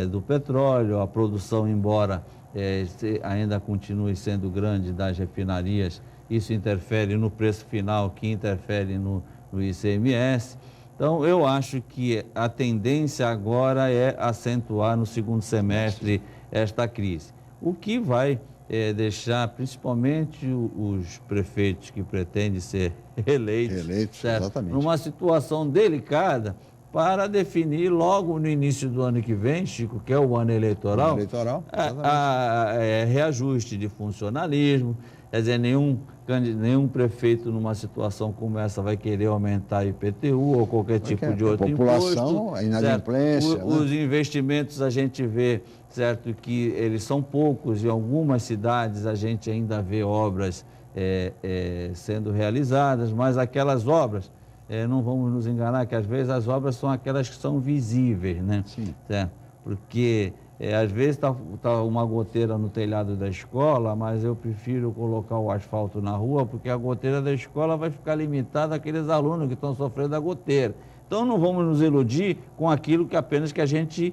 J: do petróleo, a produção, embora ainda continue sendo grande das refinarias, isso interfere no preço final, que interfere no ICMS. Então, eu acho que a tendência agora é acentuar no segundo semestre esta crise, o que vai deixar principalmente os prefeitos que pretendem ser eleitos numa situação delicada para definir logo no início do ano que vem, Chico, que é o ano eleitoral, reajuste de funcionalismo, Quer dizer, nenhum prefeito numa situação como essa vai querer aumentar IPTU ou qualquer tipo de outro
B: população, a inadimplência.
J: Os investimentos a gente vê, certo, que eles são poucos. Em algumas cidades a gente ainda vê obras sendo realizadas, mas aquelas obras, não vamos nos enganar, que às vezes as obras são aquelas que são visíveis, né?
B: Sim.
J: Certo? Porque às vezes está uma goteira no telhado da escola, mas eu prefiro colocar o asfalto na rua, porque a goteira da escola vai ficar limitada àqueles alunos que estão sofrendo a goteira. Então não vamos nos iludir com aquilo que apenas que a gente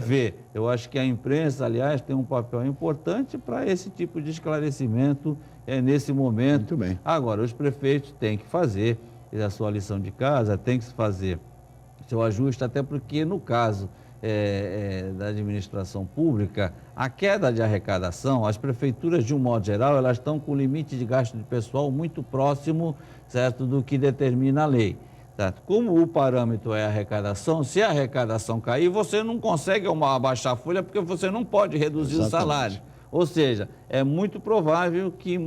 J: vê. Eu acho que a imprensa, aliás, tem um papel importante para esse tipo de esclarecimento nesse momento.
B: Muito bem.
J: Agora, os prefeitos têm que fazer a sua lição de casa, têm que fazer seu ajuste, até porque no caso da administração pública, a queda de arrecadação, as prefeituras, de um modo geral, elas estão com o limite de gasto de pessoal muito próximo, certo, do que determina a lei. Certo? Como o parâmetro é a arrecadação, se a arrecadação cair, você não consegue abaixar a folha porque você não pode reduzir o salário. Ou seja, é muito provável que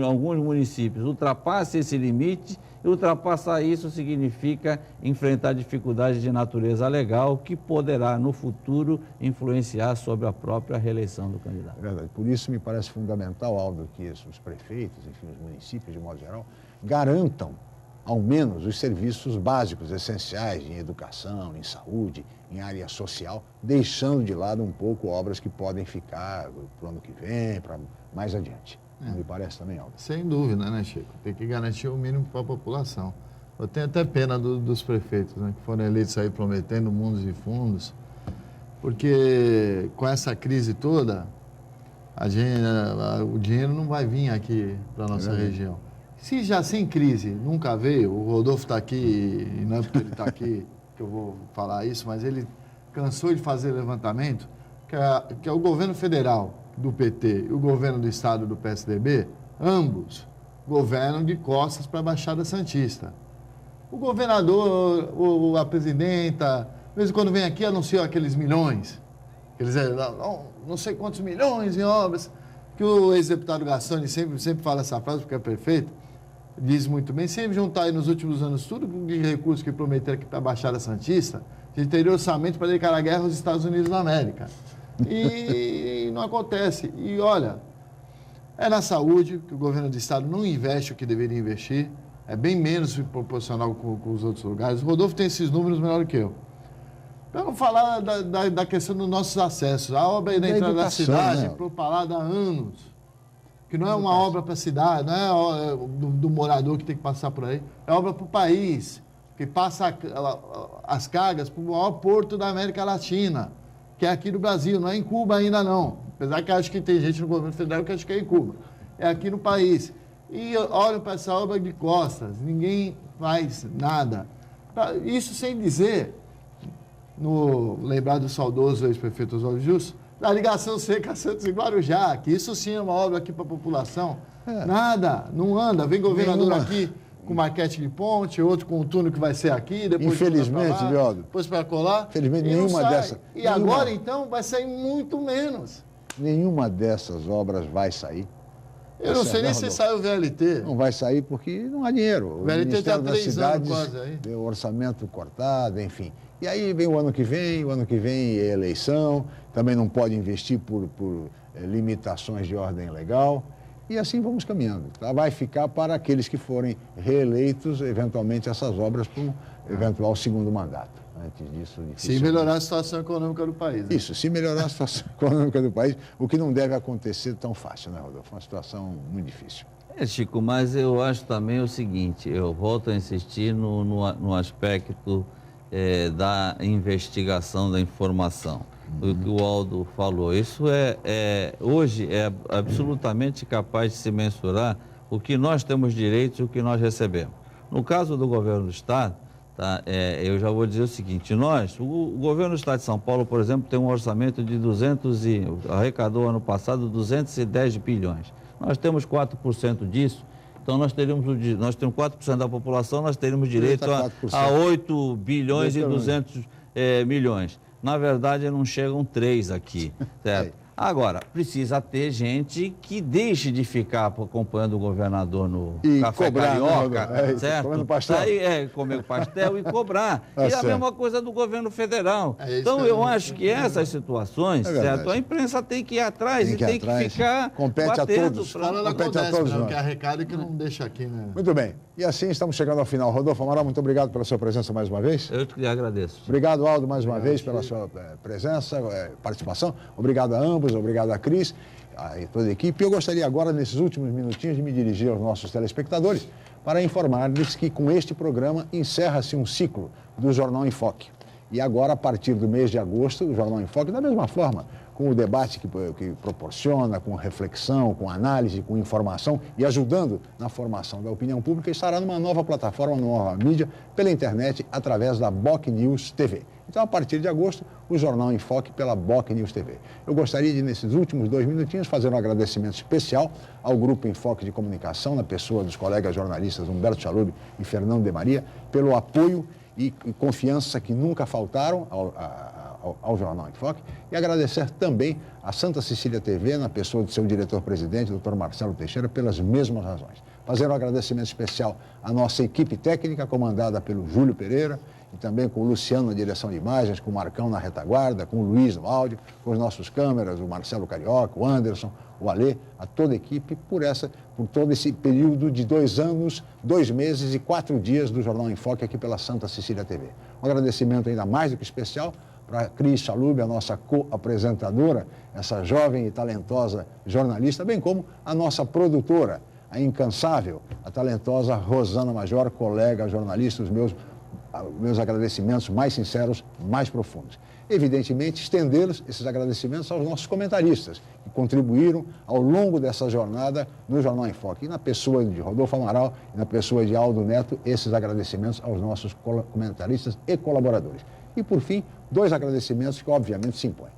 J: alguns municípios ultrapassem esse limite, e ultrapassar isso significa enfrentar dificuldades de natureza legal que poderá, no futuro, influenciar sobre a própria reeleição do candidato.
B: É verdade. Por isso me parece fundamental, Aldo, que os prefeitos, enfim, os municípios, de modo geral, garantam, ao menos, os serviços básicos, essenciais em educação, em saúde, em área social, deixando de lado um pouco obras que podem ficar para o ano que vem, para mais adiante. Não me parece também, Aldo?
K: Sem dúvida, né, Chico? Tem que garantir o mínimo para a população. Eu tenho até pena dos prefeitos, né, que foram eleitos aí prometendo mundos e fundos, porque com essa crise toda, o dinheiro não vai vir aqui para a nossa região. Se já sem crise nunca veio, o Rodolfo está aqui, e não é porque ele está aqui que eu vou falar isso, mas ele cansou de fazer levantamento, que é o governo federal do PT e o governo do estado do PSDB, ambos governam de costas para a Baixada Santista. O governador, a presidenta, de vez em quando vem aqui, anunciam aqueles milhões, não sei quantos milhões em obras, que o ex-deputado Gastoni sempre fala essa frase, porque é prefeito, diz muito bem, sempre juntar aí nos últimos anos tudo de recursos que prometeram aqui para a Baixada Santista, a gente teria orçamento para declarar guerra aos Estados Unidos da América. E não acontece. E olha, é na saúde que o governo do estado não investe o que deveria investir, é bem menos proporcional com os outros lugares. O Rodolfo tem esses números melhor do que eu. Para não falar da questão dos nossos acessos, a obra da entrada da cidade, propalada há anos, que não é uma obra para a cidade, não é do morador que tem que passar por aí, é obra para o país, que passa as cargas para o maior porto da América Latina, que é aqui no Brasil, não é em Cuba ainda não. Apesar que acho que tem gente no governo federal que acha que é em Cuba. É aqui no país. E olham para essa obra de costas, ninguém faz nada. Isso sem dizer, lembrar do saudoso ex-prefeito Oswaldo Justo, da ligação seca Santos e Guarujá, que isso sim é uma obra aqui para a população. Nada, não anda. Vem governador aqui com maquete de ponte, outro com o túnel que vai ser aqui, depois
B: infelizmente, Lealdo,
K: depois para colar.
B: Infelizmente, nenhuma dessas.
K: E agora, então, vai sair muito menos.
B: Nenhuma dessas obras vai sair.
K: Eu não sei nem se sai o VLT.
B: Não vai sair porque não há dinheiro.
K: O VLT tem 3 anos quase aí.
B: Tem o orçamento cortado, enfim. E aí vem o ano que vem é eleição, também não pode investir por limitações de ordem legal. E assim vamos caminhando. Tá? Vai ficar para aqueles que forem reeleitos, eventualmente, essas obras para um eventual segundo mandato. Antes disso,
K: se melhorar a situação econômica do país. Né?
B: Isso, se melhorar a situação econômica do país, o que não deve acontecer tão fácil, né, Rodolfo? Uma situação muito difícil.
J: Chico, mas eu acho também o seguinte, eu volto a insistir no aspecto da investigação, da informação. O que o Aldo falou, isso hoje é absolutamente capaz de se mensurar o que nós temos direito e o que nós recebemos. No caso do governo do Estado, tá, eu já vou dizer o seguinte, o governo do Estado de São Paulo, por exemplo, tem um orçamento de arrecadou ano passado 210 bilhões. Nós temos 4% disso, então nós temos 4% da população, nós teríamos direito a 8 bilhões e 200 milhões. Na verdade, não chegam 3 aqui, certo? Agora, precisa ter gente que deixe de ficar acompanhando o governador no
B: e
J: café
B: cobrar,
J: carioca, certo?
B: Comendo pastel.
J: Comer pastel e cobrar. E
B: certo.
J: a mesma coisa do governo federal. Então, eu acho que essas situações, certo? A imprensa tem que ir atrás e tem que ficar
B: compete
J: batendo.
B: A todos.
K: Compete a todos, que é recado que não deixa aqui, né?
B: Muito bem. E assim estamos chegando ao final. Rodolfo Amaral, muito obrigado pela sua presença mais uma vez.
J: Eu te agradeço.
B: Obrigado, Aldo, mais uma vez pela sua presença, participação. Obrigado a ambos, obrigado a Cris, a toda a equipe. Eu gostaria agora, nesses últimos minutinhos, de me dirigir aos nossos telespectadores para informar-lhes que com este programa encerra-se um ciclo do Jornal em Foque. E agora, a partir do mês de agosto, o Jornal em Foque, da mesma forma, com o debate que proporciona, com reflexão, com análise, com informação e ajudando na formação da opinião pública, estará numa nova plataforma, numa nova mídia, pela internet, através da BOC News TV. Então, a partir de agosto, o Jornal em Foque pela BOC News TV. Eu gostaria de, nesses últimos 2 minutinhos, fazer um agradecimento especial ao Grupo Enfoque de Comunicação, na pessoa dos colegas jornalistas Humberto Chalub e Fernando de Maria, pelo apoio e confiança que nunca faltaram ao Jornal em Foque, e agradecer também a Santa Cecília TV, na pessoa do seu diretor-presidente, Dr. Marcelo Teixeira, pelas mesmas razões. Fazer um agradecimento especial à nossa equipe técnica, comandada pelo Júlio Pereira, e também com o Luciano na direção de imagens, com o Marcão na retaguarda, com o Luiz no áudio, com os nossos câmeras, o Marcelo Carioca, o Anderson, o Alê, a toda a equipe, por todo esse período de 2 anos, 2 meses e 4 dias do Jornal em Foque aqui pela Santa Cecília TV. Um agradecimento ainda mais do que especial para a Cris Chalub, a nossa co-apresentadora, essa jovem e talentosa jornalista, bem como a nossa produtora, a incansável, a talentosa Rosana Major, colega jornalista, os meus agradecimentos mais sinceros, mais profundos. Evidentemente, estendê-los, esses agradecimentos, aos nossos comentaristas, que contribuíram ao longo dessa jornada no Jornal em Foque. E na pessoa de Rodolfo Amaral e na pessoa de Aldo Neto, esses agradecimentos aos nossos comentaristas e colaboradores. E, por fim, 2 agradecimentos que, obviamente, se impõem.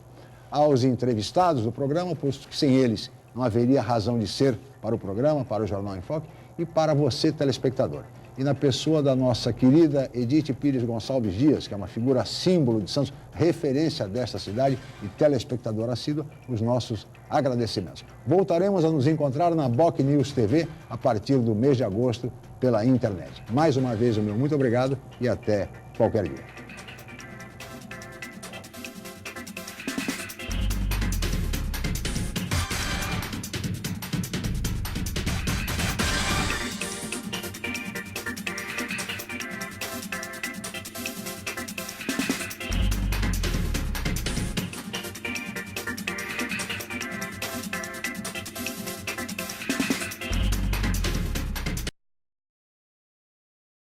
B: Aos entrevistados do programa, posto que sem eles não haveria razão de ser para o programa, para o Jornal em Foque, e para você, telespectador. E na pessoa da nossa querida Edith Pires Gonçalves Dias, que é uma figura símbolo de Santos, referência desta cidade e telespectador assíduo, os nossos agradecimentos. Voltaremos a nos encontrar na BOC News TV a partir do mês de agosto pela internet. Mais uma vez, o meu muito obrigado e até qualquer dia.